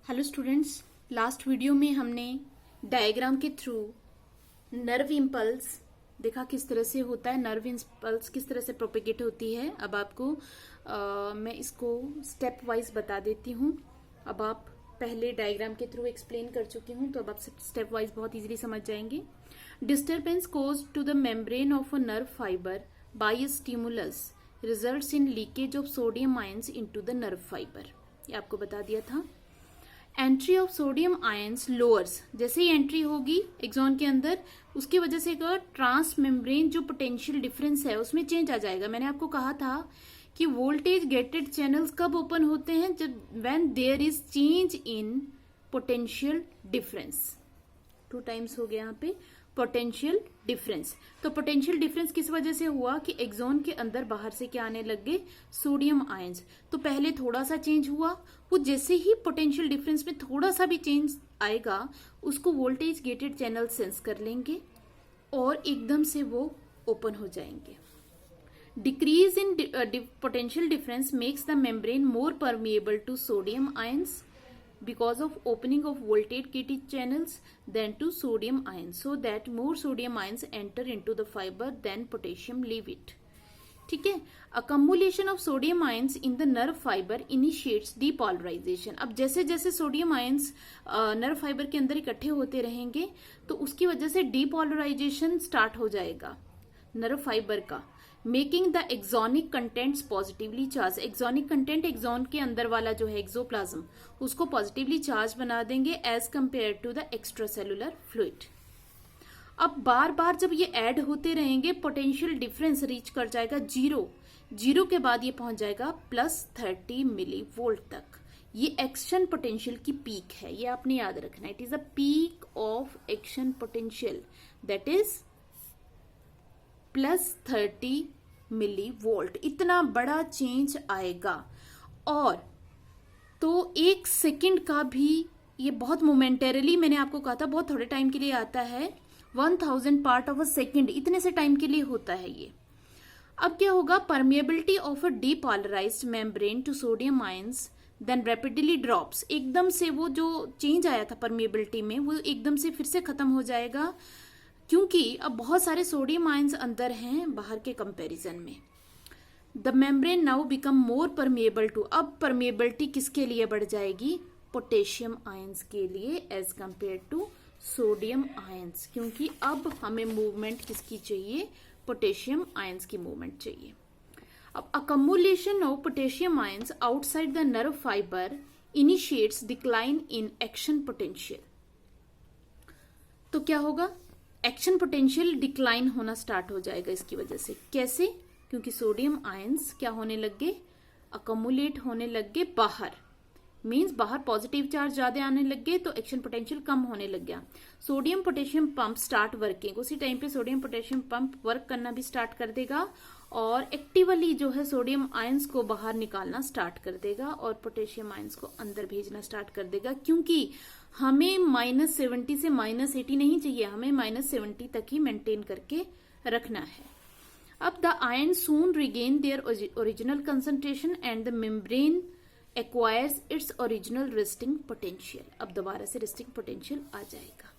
Hello students, last video में हमने diagram के थ्रू नर्व इम्पल्स देखा किस तरह से होता है, नर्व इम्पल्स किस तरह से प्रोपेगेट होती है। अब आपको मैं इसको स्टेप वाइज बता देती हूँ। अब आप पहले डायग्राम के थ्रू एक्सप्लेन कर चुकी हूँ, तो अब आप स्टेप वाइज बहुत इजीली समझ जाएंगे। Disturbance caused to the membrane of a nerve fibre by a stimulus results in leakage of sodium ions into the nerve fibre. ये आपको बता दिया था। Entry of sodium ions lowers, जैसे ही एंट्री होगी एक्सॉन के अंदर, उसकी वजह से ट्रांस मेम्ब्रेन जो पोटेंशियल डिफरेंस है उसमें चेंज आ जाएगा। मैंने आपको कहा था कि वोल्टेज गेटेड चैनल्स कब ओपन होते हैं, जब when there is change in potential difference. 2 times हो गया यहाँ पे पोटेंशियल डिफरेंस। तो पोटेंशियल डिफरेंस किस वजह से हुआ कि एक्सॉन के अंदर बाहर से क्या आने लग गए, सोडियम आयंस। तो पहले थोड़ा सा चेंज हुआ, वो जैसे ही पोटेंशियल डिफरेंस में थोड़ा सा भी चेंज आएगा उसको वोल्टेज गेटेड चैनल सेंस कर लेंगे और एकदम से वो ओपन हो जाएंगे। Decrease in potential difference makes the membrane more permeable to sodium ions because of opening of voltage gated channels than to sodium ions, so that more sodium ions enter into the fiber than potassium leave it. ठीक है। accumulation of sodium ions in the nerve fiber initiates depolarization. अब जैसे जैसे sodium ions nerve fibre के अंदर इकट्ठे होते रहेंगे तो उसकी वजह से डीपोलराइजेशन स्टार्ट हो जाएगा नर्व फाइबर का, making the axonic contents positively charge. Axonic content axon के अंदर वाला जो है एक्सोप्लाज्म, उसको पॉजिटिवली चार्ज बना देंगे as compare to the extracellular fluid. अब बार बार जब ये ऐड होते रहेंगे पोटेंशियल डिफरेंस रीच कर जाएगा जीरो के बाद ये पहुंच जाएगा +30 मिली वोल्ट तक। ये एक्शन पोटेंशियल की पीक है, ये आपने याद रखना है। It is a peak of action potential, that is +30 millivolt. इतना बड़ा चेंज आएगा। और तो 1 सेकेंड का भी, ये बहुत मोमेंटरीली, मैंने आपको कहा था बहुत थोड़े टाइम के लिए आता है, 1000 पार्ट ऑफ अ सेकेंड, इतने से टाइम के लिए होता है ये। अब क्या होगा, permeability of a depolarised membrane to sodium ions then rapidly drops. एकदम से वो जो चेंज आया था परमिएबिलिटी में, वो एकदम से फिर से खत्म हो जाएगा, क्योंकि अब बहुत सारे सोडियम आयंस अंदर हैं बाहर के कंपैरिजन में। The membrane now become more permeable to, अब परमिएबिलिटी किसके लिए बढ़ जाएगी, पोटेशियम आयंस के लिए as compare to sodium ions, क्योंकि अब हमें मूवमेंट किसकी चाहिए, पोटेशियम आयंस की मूवमेंट चाहिए। अब accumulation of potassium ions outside the nerve fibre initiates decline in action potential. तो क्या होगा, एक्शन पोटेंशियल डिक्लाइन होना स्टार्ट हो जाएगा इसकी वजह से। कैसे, क्योंकि सोडियम आयंस क्या होने लग गए, अकमुलेट होने लग गए बाहर, मींस बाहर पॉजिटिव चार्ज ज्यादा आने लग गए तो एक्शन पोटेंशियल कम होने लग गया। Sodium potassium pump start working, उसी टाइम पे सोडियम पोटेशियम पंप वर्क करना भी स्टार्ट कर देगा और एक्टिवली जो है सोडियम आयंस को बाहर निकालना स्टार्ट कर देगा और पोटेशियम आयंस को अंदर भेजना स्टार्ट कर देगा, क्योंकि हमें -70 से -80 नहीं चाहिए, हमें -70 तक ही मेंटेन करके रखना है। अब the ion soon regain their original concentration and the membrane acquires its original resting potential. अब दोबारा से रेस्टिंग पोटेंशियल आ जाएगा।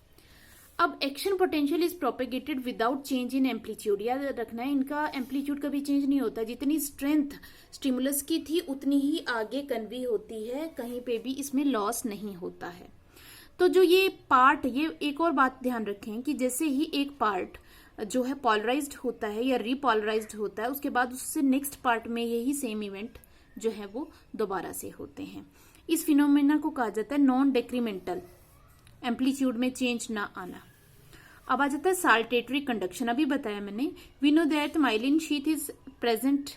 अब action potential is propagated without change in amplitude. याद रखना है, इनका एम्पलीट्यूड कभी चेंज नहीं होता, जितनी स्ट्रेंथ स्टिमुलस की थी उतनी ही आगे कन्वे होती है, कहीं पे भी इसमें लॉस नहीं होता है। तो जो ये पार्ट, ये एक और बात ध्यान रखें कि जैसे ही एक पार्ट जो है पॉलराइज्ड होता है या रीपॉलराइज्ड होता है, उसके बाद उससे नेक्स्ट पार्ट में यही सेम इवेंट जो है वो दोबारा से होते हैं। इस फिनोमेना को कहा जाता है नॉन डेक्रीमेंटल, एम्पलीट्यूड में चेंज ना आना। अब आ जाता है साल्टेटरी कंडक्शन, अभी बताया मैंने। We know that myelin sheath is present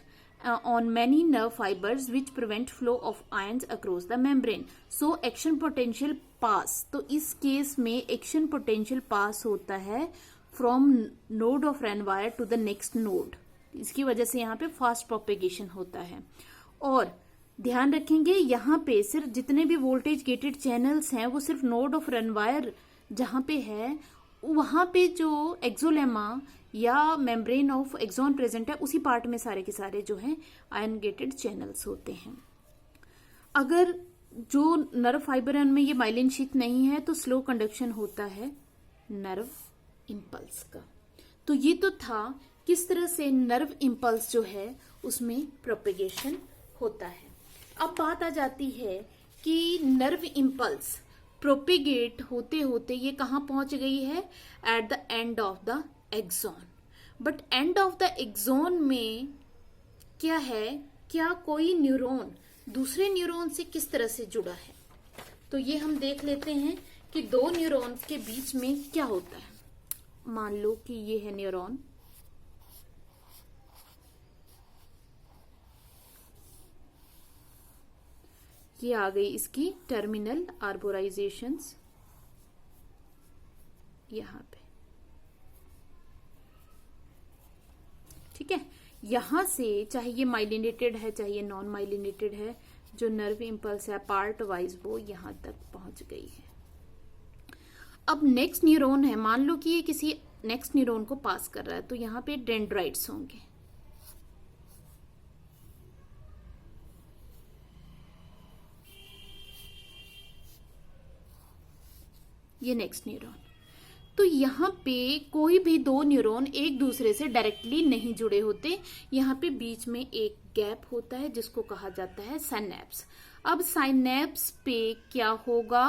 on many nerve fibers which prevent flow of ions across the membrane, so action potential pass, तो इस केस में एक्शन पोटेंशियल पास होता है from node of Ranvier to the next node. इसकी वजह से यहाँ पे फास्ट प्रोपेगेशन होता है। और ध्यान रखेंगे यहाँ पे सिर्फ जितने भी वोल्टेज गेटेड चैनल्स हैं वो सिर्फ नोड ऑफ रेनवायर जहाँ पे है, वहां पे जो एक्सोलेमा या मेम्ब्रेन ऑफ एक्सॉन प्रेजेंट है उसी पार्ट में सारे के सारे जो है आयन गेटेड चैनल्स होते हैं। अगर जो नर्व फाइबर है उनमें ये माइलिन शीथ नहीं है, तो स्लो कंडक्शन होता है नर्व इंपल्स का। तो ये तो था किस तरह से नर्व इंपल्स जो है उसमें प्रोपेगेशन होता है। अब बात आ जाती है कि नर्व इंपल्स प्रोपेगेट होते होते ये कहाँ पहुंच गई है, at the end of the axon. But end of the axon में क्या है, क्या कोई न्यूरॉन दूसरे न्यूरॉन से किस तरह से जुड़ा है, तो ये हम देख लेते हैं कि दो न्यूरॉन्स के बीच में क्या होता है। मान लो कि ये है न्यूरॉन, ये आ गई इसकी टर्मिनल आर्बोराइजेशंस यहां पे, ठीक है। यहां से चाहे ये माइलिनेटेड है चाहे ये नॉन माइलिनेटेड है, जो नर्व इंपल्स है पार्ट वाइज वो यहां तक पहुंच गई है। अब नेक्स्ट न्यूरॉन है, मान लो कि ये किसी नेक्स्ट न्यूरॉन को पास कर रहा है, तो यहां पे डेंड्राइट्स होंगे। ये नेक्स्ट न्यूरॉन, तो यहाँ पे कोई भी दो न्यूरॉन एक दूसरे से डायरेक्टली नहीं जुड़े होते, यहाँ पे बीच में एक गैप होता है जिसको कहा जाता है साइनेप्स। अब साइनेप्स पे क्या होगा,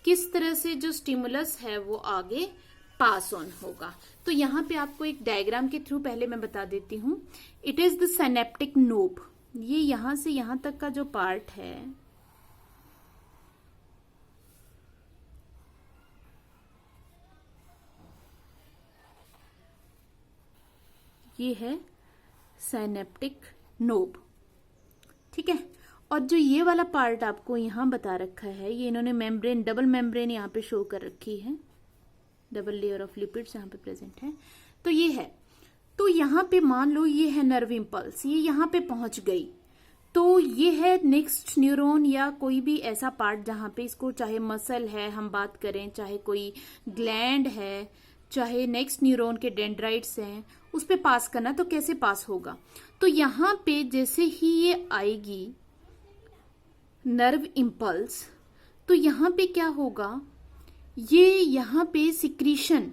किस तरह से जो स्टिमुलस है वो आगे पास ऑन होगा। तो यहाँ पे आपको एक डायग्राम के थ्रू पहले मैं बता देती हूँ। It is the synaptic knob, ये यहां से यहां तक का जो पार्ट है ये है साइनेप्टिक नोब, ठीक है। और जो ये वाला पार्ट आपको यहां बता रखा है, ये इन्होंने मेम्ब्रेन, डबल मेम्ब्रेन यहाँ पे शो कर रखी है, डबल लेयर ऑफ लिपिड्स यहाँ पे प्रेजेंट है, तो ये है। तो यहाँ पे मान लो ये है नर्व इंपल्स, ये यहाँ पे पहुंच गई, तो ये है नेक्स्ट न्यूरॉन या कोई भी ऐसा पार्ट जहां पे इसको, चाहे मसल है हम बात करें, चाहे कोई ग्लैंड है, चाहे नेक्स्ट न्यूरॉन के डेंड्राइट्स हैं, उस पे पास करना, तो कैसे पास होगा। तो यहां पे जैसे ही ये आएगी नर्व इंपल्स, तो यहां पे क्या होगा, ये यहां पे सिक्रीशन,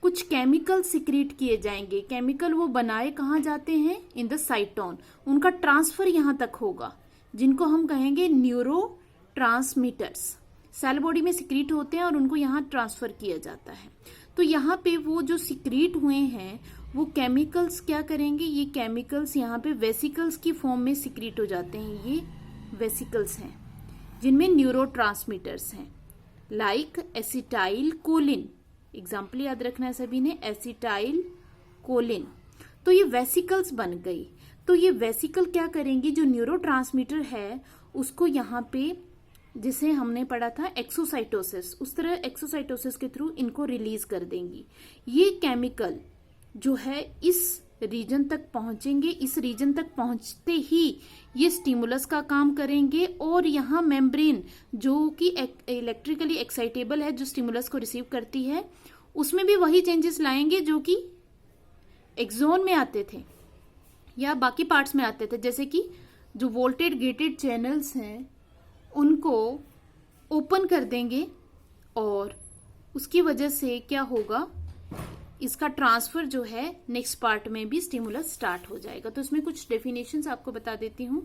कुछ केमिकल सिक्रीट किए जाएंगे। केमिकल वो बनाए कहाँ जाते हैं, इन द साइटोन, उनका ट्रांसफर यहां तक होगा, जिनको हम कहेंगे न्यूरो ट्रांसमीटर्स। सेल बॉडी में सिक्रीट होते हैं और उनको यहाँ ट्रांसफर किया जाता है। तो यहाँ पे वो जो सिक्रीट हुए हैं वो केमिकल्स क्या करेंगे, ये केमिकल्स यहाँ पे वेसिकल्स की फॉर्म में सिक्रीट हो जाते हैं। ये वेसिकल्स हैं जिनमें न्यूरोट्रांसमीटर्स हैं, लाइक एसिटाइल कोलिन, एग्जाम्पल याद रखना है सभी ने, एसिटाइल कोलिन। तो ये वेसिकल्स बन गई। तो ये वेसिकल क्या करेंगी, जो न्यूरोट्रांसमीटर है उसको यहाँ पे, जिसे हमने पढ़ा था एक्सोसाइटोसिस, उस तरह एक्सोसाइटोसिस के थ्रू इनको रिलीज कर देंगी। ये केमिकल जो है इस रीजन तक पहुंचेंगे, इस रीजन तक पहुंचते ही ये स्टिमुलस का काम करेंगे, और यहाँ मेम्ब्रेन जो कि इलेक्ट्रिकली एक्साइटेबल है, जो स्टिमुलस को रिसीव करती है, उसमें भी वही चेंजेस लाएंगे जो कि एक्सोन में आते थे या बाकी पार्ट्स में आते थे। जैसे कि जो वोल्टेज गेटेड चैनल्स हैं उनको ओपन कर देंगे, और उसकी वजह से क्या होगा, इसका ट्रांसफर जो है नेक्स्ट पार्ट में भी स्टिमुलस स्टार्ट हो जाएगा। तो इसमें कुछ डेफिनेशंस आपको बता देती हूँ।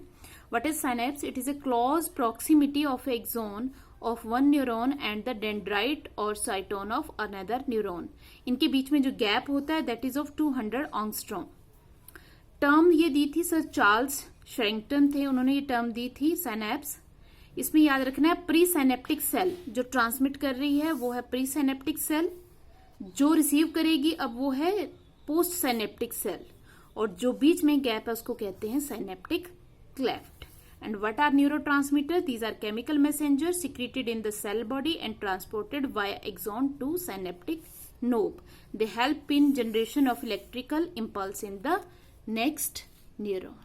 What is synapse, it is a close proximity of axon of one neuron and the dendrite or cyton of another neuron. इनके बीच में जो गैप होता है दैट इज ऑफ 200 ऑंगस्ट्रॉम। टर्म ये दी थी सर चार्ल्स शेरिंगटन थे, उन्होंने ये टर्म दी थी साइनेप्स। इसमें याद रखना है प्री साइनेप्टिक सेल जो ट्रांसमिट कर रही है वो है प्री साइनेप्टिक सेल, जो रिसीव करेगी अब वो है पोस्ट साइनेप्टिक सेल, और जो बीच में गैप है उसको कहते हैं synaptic cleft. And what are neurotransmitter, these are chemical messengers secreted in the cell body and transported via axon to synaptic node. They help in generation of electrical impulse in the next neuron.